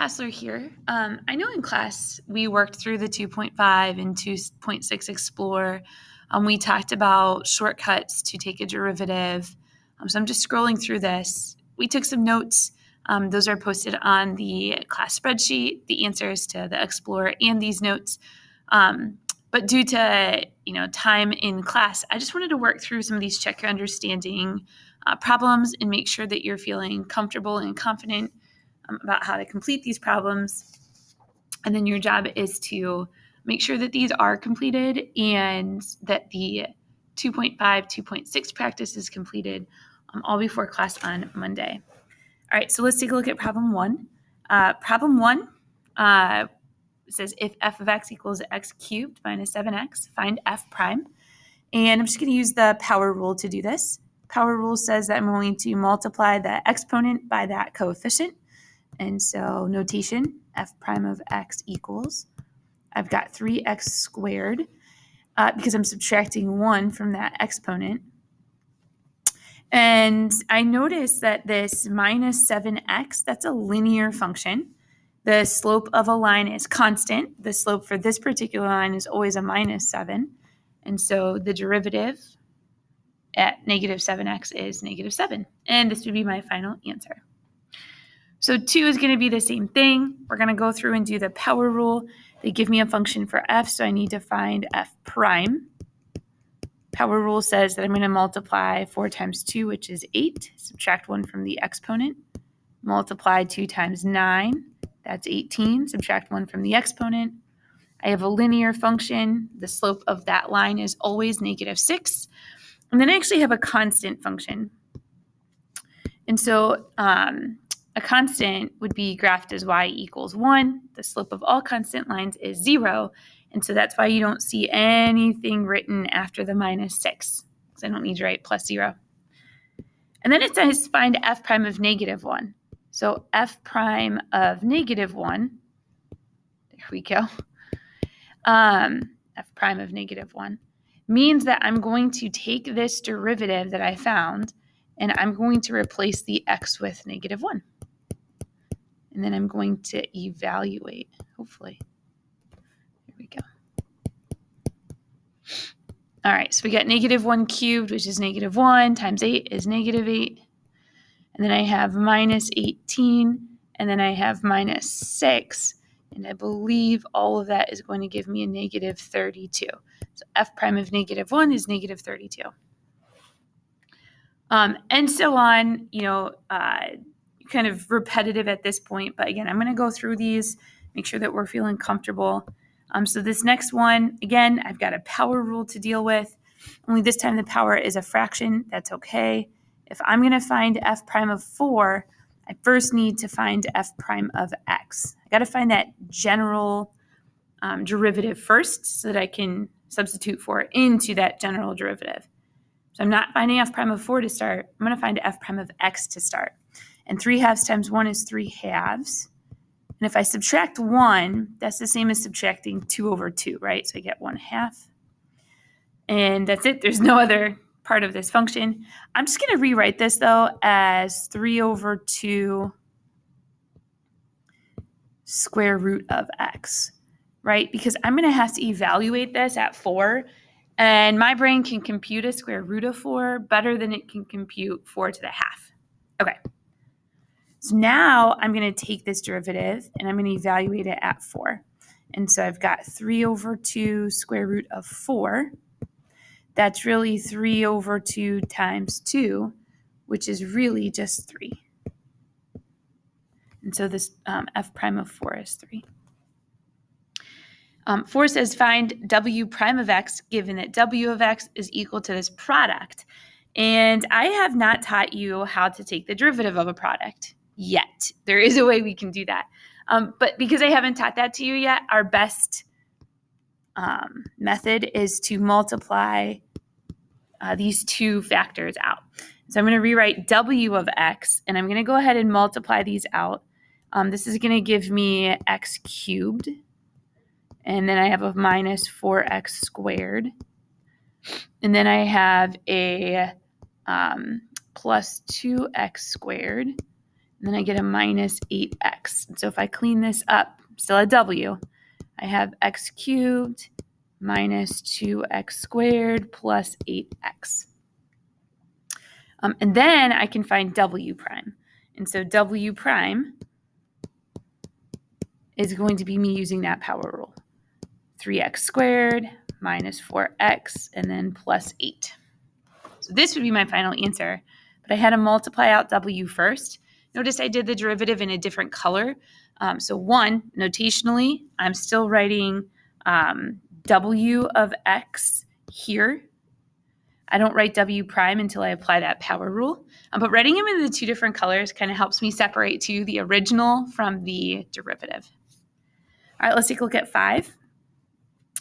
Hassler here. I know in class we worked through the 2.5 and 2.6 Explore. We talked about shortcuts to take a derivative. So I'm just scrolling through this. We took some notes. Those are posted on the class spreadsheet, the answers to the Explorer and these notes. But due to time in class, I just wanted to work through some of these check your understanding problems and make sure that you're feeling comfortable and confident about how to complete these problems. And then your job is to make sure that these are completed and that the 2.5, 2.6 practice is completed all before class on Monday. All right, so let's take a look at problem one. Problem one says if f of x equals x cubed minus 7x, find f prime. And I'm just going to use the power rule to do this. Power rule says that I'm going to multiply the exponent by that coefficient. And so notation, f prime of x equals, I've got 3x squared because I'm subtracting 1 from that exponent. And I notice that this minus 7x, that's a linear function. The slope of a line is constant. The slope for this particular line is always a minus 7. And so the derivative at negative 7x is negative 7. And this would be my final answer. So 2 is going to be the same thing. We're going to go through and do the power rule. They give me a function for f, so I need to find f prime. Power rule says that I'm going to multiply 4 times 2, which is 8, subtract 1 from the exponent, multiply 2 times 9, that's 18, subtract 1 from the exponent. I have a linear function. The slope of that line is always negative 6. And then I actually have a constant function. And so a constant would be graphed as y equals 1. The slope of all constant lines is 0. And so that's why you don't see anything written after the minus 6, because I don't need to write plus 0. And then it says find f prime of negative 1. So f prime of negative 1, there we go, f prime of negative 1, means that I'm going to take this derivative that I found and I'm going to replace the x with negative 1. And then I'm going to evaluate, hopefully. Here we go. All right, so we got negative 1 cubed, which is negative 1, times 8 is negative 8. And then I have minus 18, and then I have minus 6. And I believe all of that is going to give me a negative 32. So f prime of negative 1 is negative 32. And so on, kind of repetitive at this point. But again, I'm going to go through these, make sure that we're feeling comfortable. So this next one, again, I've got a power rule to deal with. Only this time the power is a fraction. That's okay. If I'm going to find f prime of 4, I first need to find f prime of x. I got to find that general derivative first so that I can substitute 4 into that general derivative. So I'm not finding f prime of 4 to start. I'm going to find f prime of x to start. And 3 halves times 1 is 3 halves. And if I subtract 1, that's the same as subtracting 2 over 2, right? So I get 1 half. And that's it. There's no other part of this function. I'm just going to rewrite this, though, as 3 over 2 square root of x, right? Because I'm going to have to evaluate this at 4. And my brain can compute a square root of 4 better than it can compute 4 to the half. Okay. So now I'm going to take this derivative and I'm going to evaluate it at 4. And so I've got 3 over 2 square root of 4. That's really 3 over 2 times 2, which is really just 3. And so this f prime of 4 is 3. 4 says find w prime of x given that w of x is equal to this product. And I have not taught you how to take the derivative of a product yet. There is a way we can do that. But because I haven't taught that to you yet, our best method is to multiply these two factors out. So I'm going to rewrite w of x, and I'm going to go ahead and multiply these out. This is going to give me x cubed, and then I have a minus 4x squared. And then I have a plus 2x squared and then I get a minus 8x. And so if I clean this up, still a w, I have x cubed minus 2x squared plus 8x. And then I can find w prime. And so w prime is going to be me using that power rule. 3x squared minus 4x and then plus 8. So this would be my final answer, but I had to multiply out w first. Notice I did the derivative in a different color. So one, notationally, I'm still writing w of x here. I don't write w prime until I apply that power rule. But writing them in the two different colors kind of helps me separate the original from the derivative. All right, let's take a look at 5.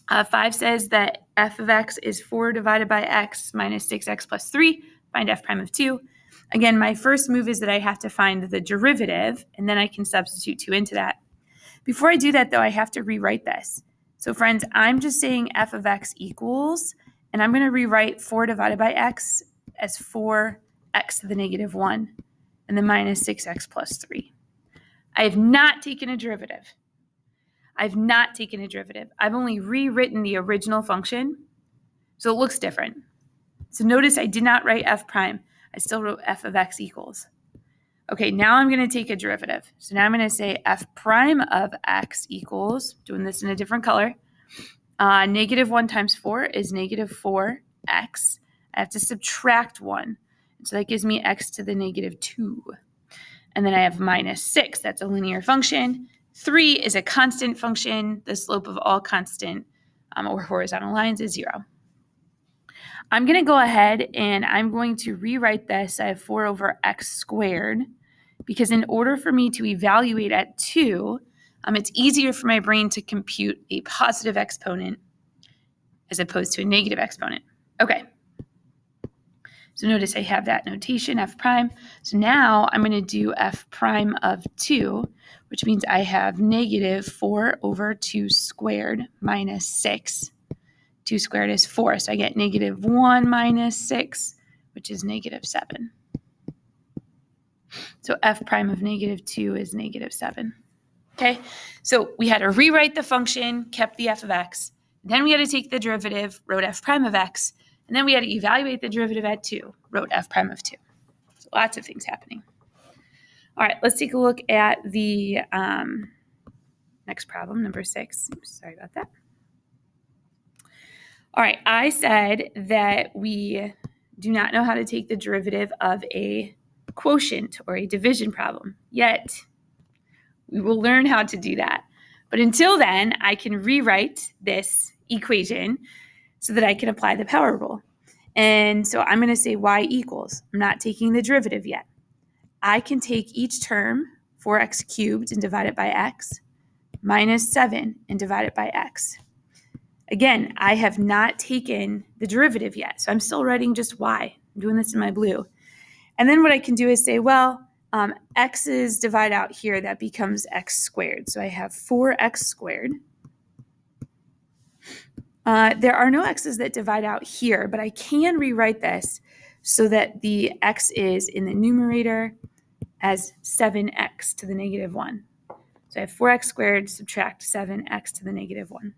5 says that f of x is 4 divided by x minus 6x plus 3. Find f prime of 2. Again, my first move is that I have to find the derivative, and then I can substitute 2 into that. Before I do that, though, I have to rewrite this. So, friends, I'm just saying f of x equals, and I'm going to rewrite 4 divided by x as 4x to the negative 1, and then minus 6x plus 3. I have not taken a derivative. I've only rewritten the original function, so it looks different. So notice I did not write f prime. I still wrote f of x equals. Okay, now I'm going to take a derivative. So now I'm going to say f prime of x equals, doing this in a different color, negative 1 times 4 is negative 4x. I have to subtract 1. So that gives me x to the negative 2. And then I have minus 6. That's a linear function. 3 is a constant function. The slope of all constant or horizontal lines is 0. I'm going to go ahead and I'm going to rewrite this. I have 4 over x squared because in order for me to evaluate at 2, it's easier for my brain to compute a positive exponent as opposed to a negative exponent. Okay. So notice I have that notation, f prime. So now I'm going to do f prime of 2, which means I have negative 4 over 2 squared minus 6. 2 squared is 4, so I get negative 1 minus 6, which is negative 7. So f prime of negative 2 is negative 7. Okay, so we had to rewrite the function, kept the f of x. Then we had to take the derivative, wrote f prime of x. And then we had to evaluate the derivative at 2, wrote f prime of 2. So lots of things happening. All right, let's take a look at the next problem, number 6. Oops, sorry about that. All right, I said that we do not know how to take the derivative of a quotient or a division problem. Yet, we will learn how to do that. But until then, I can rewrite this equation so that I can apply the power rule. And so I'm going to say y equals. I'm not taking the derivative yet. I can take each term, 4x cubed, and divide it by x, minus 7 and divide it by x. Again, I have not taken the derivative yet, so I'm still writing just y. I'm doing this in my blue. And then what I can do is say, well, x's divide out here, that becomes x squared. So I have 4x squared. There are no x's that divide out here, but I can rewrite this so that the x is in the numerator as 7x to the negative 1. So I have 4x squared, subtract 7x to the negative 1.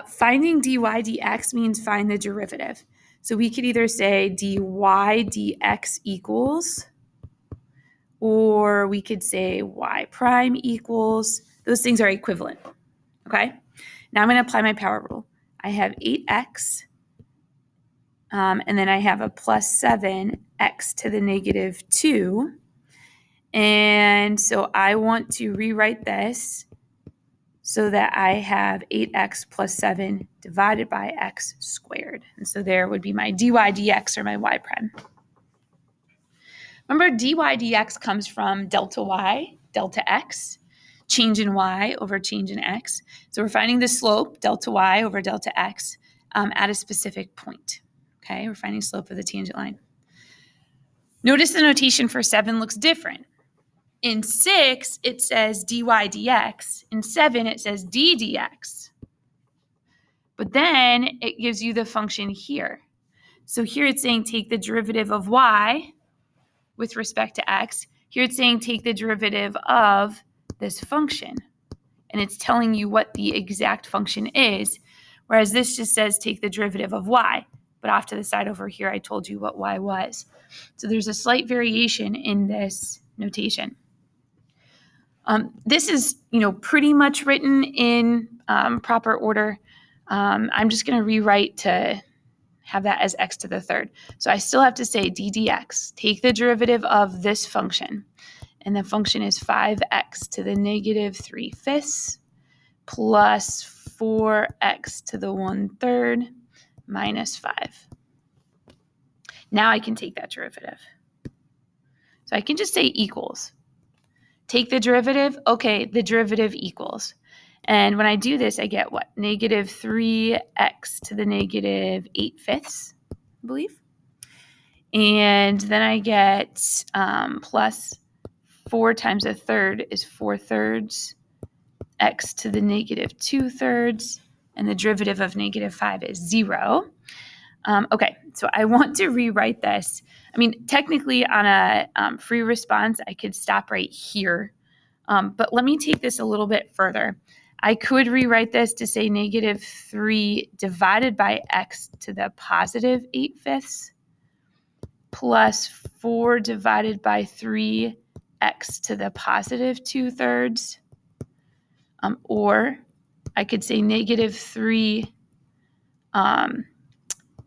Finding dy dx means find the derivative. So we could either say dy dx equals, or we could say y prime equals. Those things are equivalent. Okay? Now I'm going to apply my power rule. I have 8x, and then I have a plus 7x to the negative 2. And so I want to rewrite this so that I have 8x plus 7 divided by x squared. And so there would be my dy dx or my y prime. Remember, dy dx comes from delta y, delta x, change in y over change in x. So we're finding the slope, delta y over delta x, at a specific point. Okay, we're finding slope of the tangent line. Notice the notation for 7 looks different. In 6, it says dy dx. In 7, it says d dx. But then it gives you the function here. So here it's saying take the derivative of y, with respect to x. Here it's saying take the derivative of this function. And it's telling you what the exact function is, whereas this just says take the derivative of y. But off to the side over here, I told you what y was. So there's a slight variation in this notation. This is, pretty much written in proper order. I'm just going to rewrite to have that as x to the third. So I still have to say d dx, take the derivative of this function. And the function is 5x to the negative 3/5 plus 4x to the 1/3 minus 5. Now I can take that derivative. So I can just say equals. Take the derivative. Okay, the derivative equals. And when I do this, I get what? Negative 3x to the negative 8/5, I believe. And then I get plus 4 times a third is 4/3, x to the negative 2/3, and the derivative of negative 5 is 0. Okay, so I want to rewrite this. I mean, technically on a free response, I could stop right here. But let me take this a little bit further. I could rewrite this to say negative 3 divided by x to the positive 8/5 plus 4 divided by 3 x to the positive 2/3. Or I could say negative 3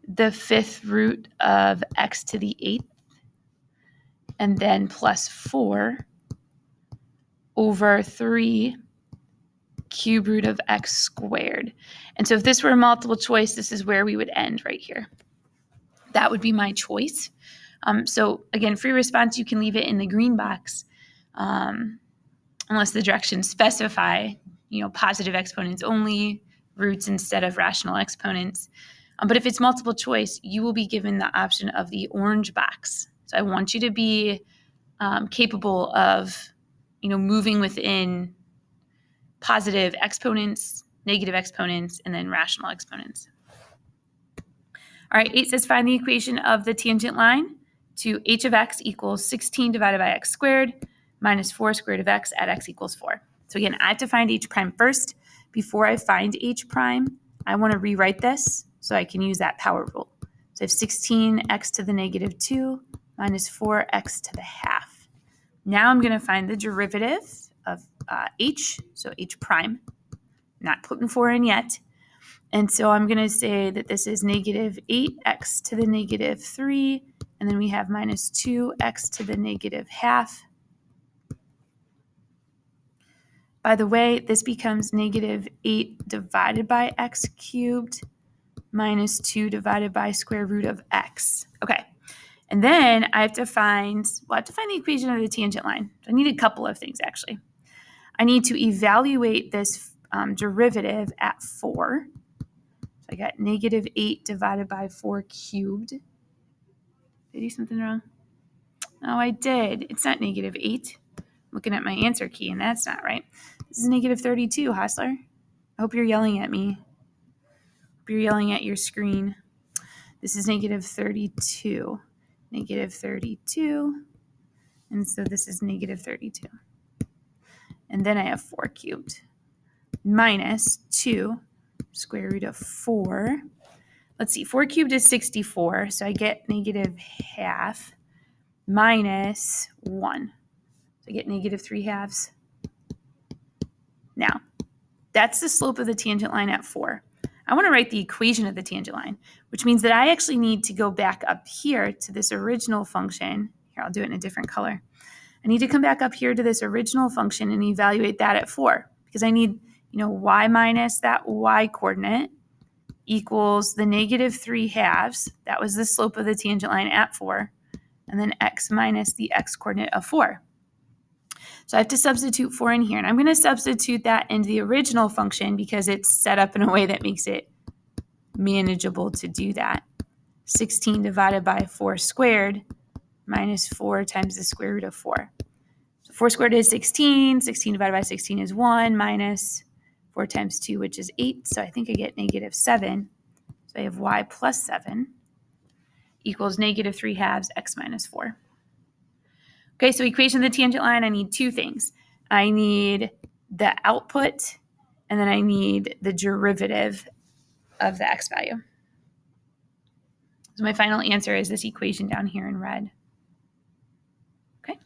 the 5th root of x to the 8th, and then plus 4 over 3 cube root of x squared. And so if this were a multiple choice, this is where we would end right here. That would be my choice. So again, free response, you can leave it in the green box unless the directions specify, positive exponents only, roots instead of rational exponents. But if it's multiple choice, you will be given the option of the orange box. So I want you to be capable of, moving within positive exponents, negative exponents, and then rational exponents. All right, 8 says find the equation of the tangent line to h of x equals 16 divided by x squared minus 4 squared of x at x equals 4. So again, I have to find h prime first. Before I find h prime, I want to rewrite this so I can use that power rule. So I have 16x to the negative 2 minus 4x to the half. Now I'm going to find the derivative of h, so h prime. Not putting 4 in yet. And so I'm going to say that this is negative 8x to the negative 3, and then we have minus 2x to the negative half. By the way, this becomes negative 8 divided by x cubed minus 2 divided by square root of x. Okay, and then I have to find the equation of the tangent line. So I need a couple of things, actually. I need to evaluate this derivative at 4. So I got negative 8 divided by 4 cubed. Did I do something wrong? Oh, I did. It's not negative 8. I'm looking at my answer key, and that's not right. This is negative 32, Hostler. I hope you're yelling at me. I hope you're yelling at your screen. This is negative 32. Negative 32. And so this is negative 32. And then I have 4 cubed minus 2 square root of 4. Let's see, 4 cubed is 64, so I get negative half minus 1. So I get negative 3 halves. Now, that's the slope of the tangent line at 4. I want to write the equation of the tangent line, which means that I actually need to go back up here to this original function. Here, I'll do it in a different color. I need to come back up here to this original function and evaluate that at 4, because I need, y minus that y coordinate equals the negative 3 halves. That was the slope of the tangent line at 4. And then x minus the x coordinate of 4. So I have to substitute 4 in here. And I'm going to substitute that into the original function because it's set up in a way that makes it manageable to do that. 16 divided by 4 squared minus 4 times the square root of 4. So 4 squared is 16. 16 divided by 16 is 1 minus 4 times 2, which is 8. So I think I get negative 7. So I have y plus 7 equals negative 3 halves x minus 4. Okay, so equation of the tangent line, I need two things. I need the output, and then I need the derivative of the x value. So my final answer is this equation down here in red. Okay.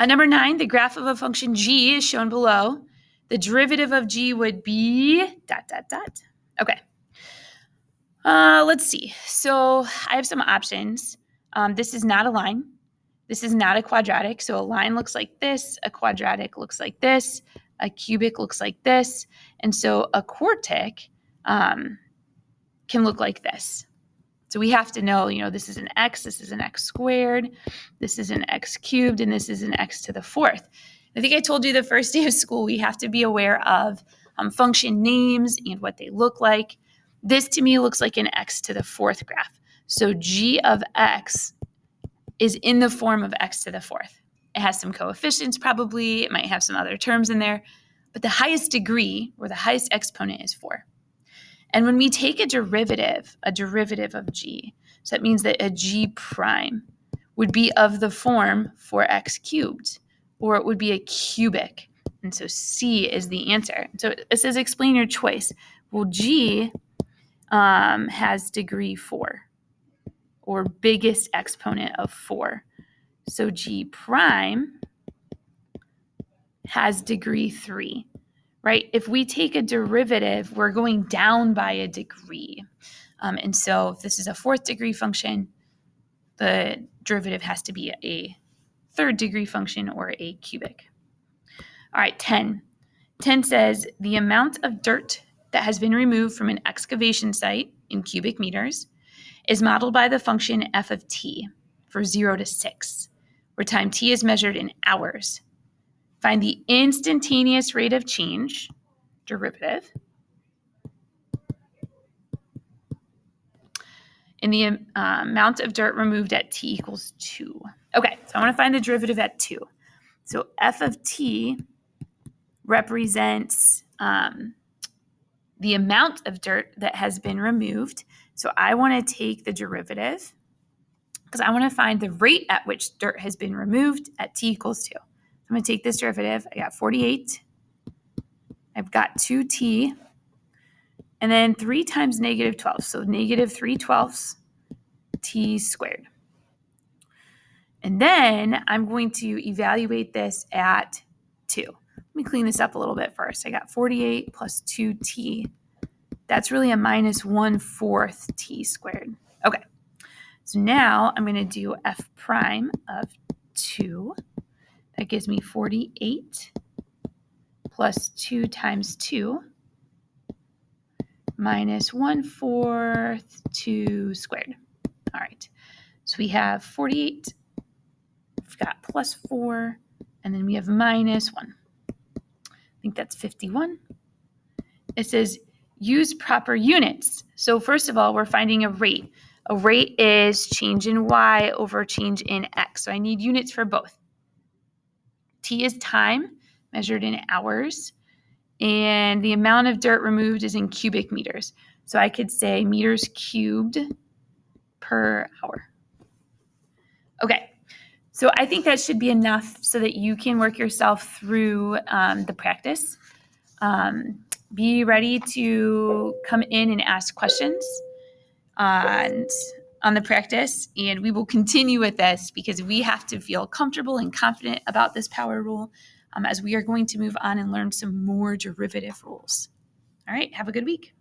Number 9, the graph of a function g is shown below. The derivative of g would be ... Okay. Let's see. So I have some options. This is not a line. This is not a quadratic. So a line looks like this. A quadratic looks like this. A cubic looks like this. And so a quartic can look like this. So we have to know, this is an x, this is an x squared, this is an x cubed, and this is an x to the fourth. I think I told you the first day of school, we have to be aware of function names and what they look like. This to me looks like an x to the fourth graph. So g of x is in the form of x to the fourth. It has some coefficients probably, it might have some other terms in there, but the highest degree or the highest exponent is 4. And when we take a derivative of g, so that means that a g prime would be of the form 4x cubed, or it would be a cubic. And so C is the answer. So it says explain your choice. Well, g has degree 4, or biggest exponent of 4. So g prime has degree 3. Right? If we take a derivative, we're going down by a degree. And so if this is a fourth degree function, the derivative has to be a third degree function or a cubic. All right, 10. 10 says the amount of dirt that has been removed from an excavation site in cubic meters is modeled by the function f of t for 0 to 6, where time t is measured in hours. Find the instantaneous rate of change, derivative, in the amount of dirt removed at t equals 2. Okay, so I want to find the derivative at 2. So f of t represents the amount of dirt that has been removed. So I want to take the derivative because I want to find the rate at which dirt has been removed at t equals 2. I'm going to take this derivative. I got 48. I've got 2t. And then 3 times negative 12. So negative 3/12 t squared. And then I'm going to evaluate this at 2. Let me clean this up a little bit first. I got 48 plus 2t. That's really a minus 1/4 t squared. Okay. So now I'm going to do f prime of 2. That gives me 48 plus 2 times 2 minus 1/4 2 squared. All right. So we have 48. We've got plus 4. And then we have minus 1. I think that's 51. It says use proper units. So first of all, we're finding a rate. A rate is change in y over change in x. So I need units for both. T is time, measured in hours, and the amount of dirt removed is in cubic meters. So I could say meters cubed per hour. Okay, so I think that should be enough so that you can work yourself through the practice. Be ready to come in and ask questions on the practice, and we will continue with this because we have to feel comfortable and confident about this power rule as we are going to move on and learn some more derivative rules. All right, have a good week.